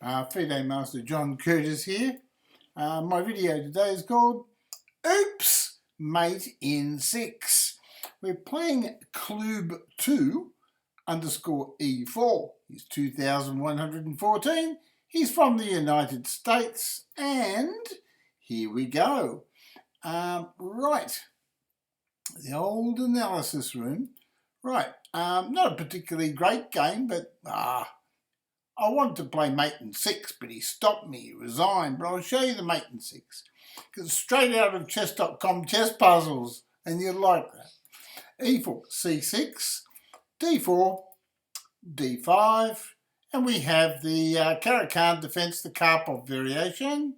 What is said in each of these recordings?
FIDE Master John Curtis here. My video today is called Oops, Mate in 6. We're playing Club 2 _ E4. He's 2,114. He's from the United States. And here we go. Right. The old analysis room. Right. Not a particularly great game, but I wanted to play mate in 6, but he stopped me, he resigned. But I'll show you the mate in 6. Because it's straight out of chess.com chess puzzles, and you'll like that. E4, C6, D4, D5, and we have the Caro-Kann defense, the Karpov variation.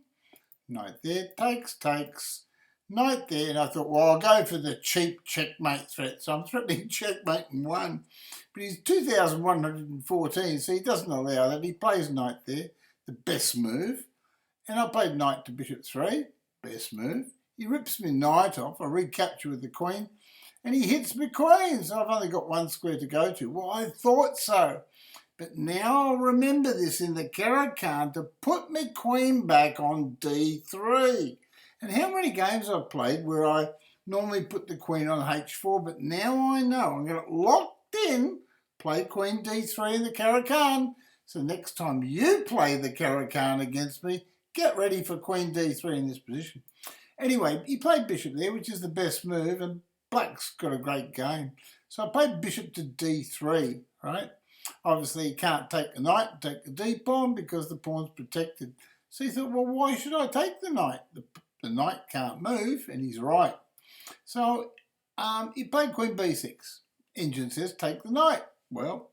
Knight there, takes, knight there, and I thought, well, I'll go for the cheap checkmate threat. So I'm threatening checkmate in 1. But he's 2,114, so he doesn't allow that. He plays knight there, the best move. And I played knight to bishop 3, best move. He rips me knight off, I recapture with the queen, and he hits me queen, so I've only got 1 square to go to. Well, I thought so. But now I'll remember this in the Caro-Kann to put my queen back on D3. And how many games I've played where I normally put the queen on H4, but now I know I'm going to locked in, play queen D3 in the Caro-Kann. So next time you play the Caro-Kann against me, get ready for queen D3 in this position. Anyway, he played bishop there, which is the best move, and black's got a great game. So I played bishop to D3, right? Obviously, he can't take the knight and take the D pawn because the pawn's protected. So he thought, well, why should I take the knight? The knight can't move, and he's right. So he played queen b6. Engine says take the knight. Well,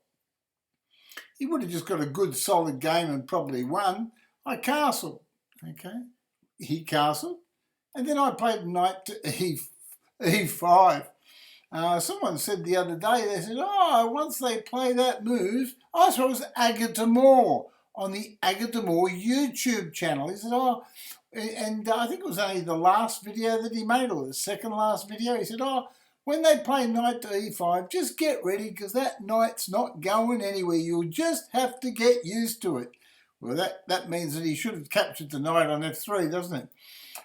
he would have just got a good solid game and probably won. I castled, okay? He castled, and then I played knight to e5. Someone said the other day, they said, oh, once they play that move, I thought it was Agatamor on the Agatamor YouTube channel. He said, oh, and I think it was only the last video that he made, or the second last video. He said, oh, when they play knight to e5, just get ready because that knight's not going anywhere. You'll just have to get used to it. Well, that means that he should have captured the knight on f3, doesn't it?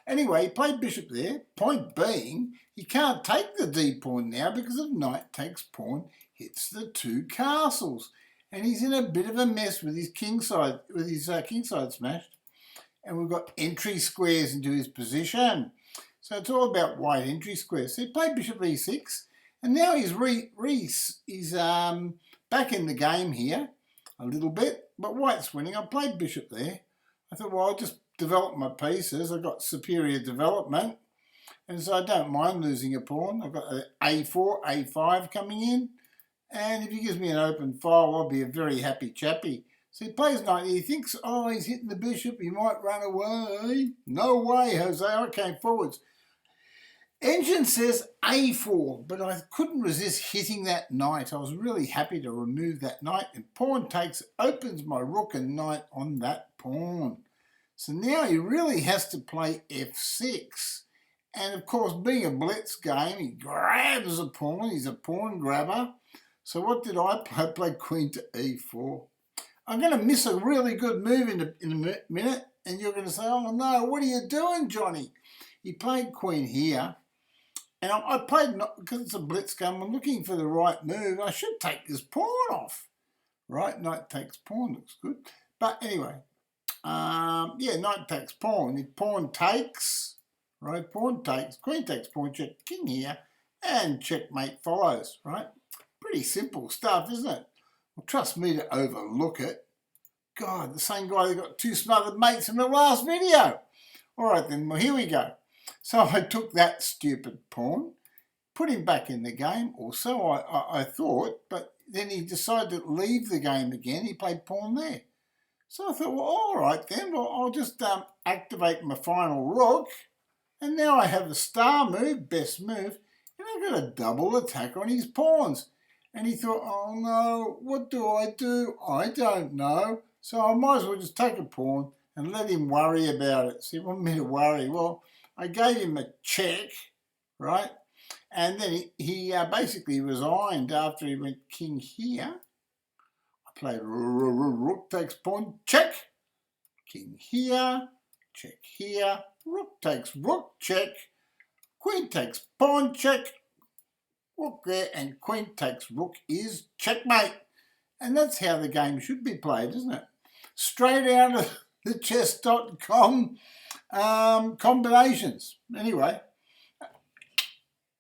Anyway, he played bishop there. Point being, he can't take the d pawn now because of knight takes pawn, hits the 2 castles. And he's in a bit of a mess with his kingside, kingside smashed. And we've got entry squares into his position. So it's all about white entry squares. So he played bishop e6, and now he's back in the game here a little bit, but white's winning. I played bishop there. I thought, well, I'll just develop my pieces. I've got superior development, and so I don't mind losing a pawn. I've got a4, a5 coming in, and if he gives me an open file, I'll be a very happy chappy. So he plays knight. He thinks, oh, he's hitting the bishop. He might run away. No way, Jose. I came forwards. Engine says a4, but I couldn't resist hitting that knight. I was really happy to remove that knight. And pawn takes, opens my rook and knight on that pawn. So now he really has to play f6. And of course, being a blitz game, he grabs a pawn. He's a pawn grabber. So what did I play? I played queen to e4. I'm going to miss a really good move in a minute, and you're going to say, oh no, what are you doing, Johnny? He played queen here, and I played, because it's a blitz game, I'm looking for the right move. I should take this pawn off. Right, knight takes pawn, looks good. But anyway, yeah, knight takes pawn. If pawn takes, right, pawn takes, queen takes pawn, check, king here, and checkmate follows, right? Pretty simple stuff, isn't it? Well, trust me to overlook it. God, the same guy that got 2 smothered mates in the last video. All right then, well, here we go. So I took that stupid pawn, put him back in the game, or so I thought, but then he decided to leave the game again. He played pawn there. So I thought, well, all right then, well, I'll just activate my final rook, and now I have the star move, best move, and I've got a double attack on his pawns. And he thought, oh no, what do? I don't know. So I might as well just take a pawn and let him worry about it. So he wanted me to worry. Well, I gave him a check, right? And then he basically resigned after he went king here. I played rook takes pawn, check. king here, check here, rook takes rook, check, queen takes pawn, check, rook there, and queen takes rook is checkmate. And that's how the game should be played, isn't it? Straight out of the chess.com combinations. Anyway,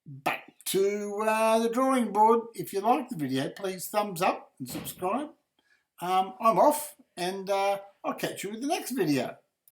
back to the drawing board. If you like the video, please thumbs up and subscribe. I'm off, and I'll catch you with the next video.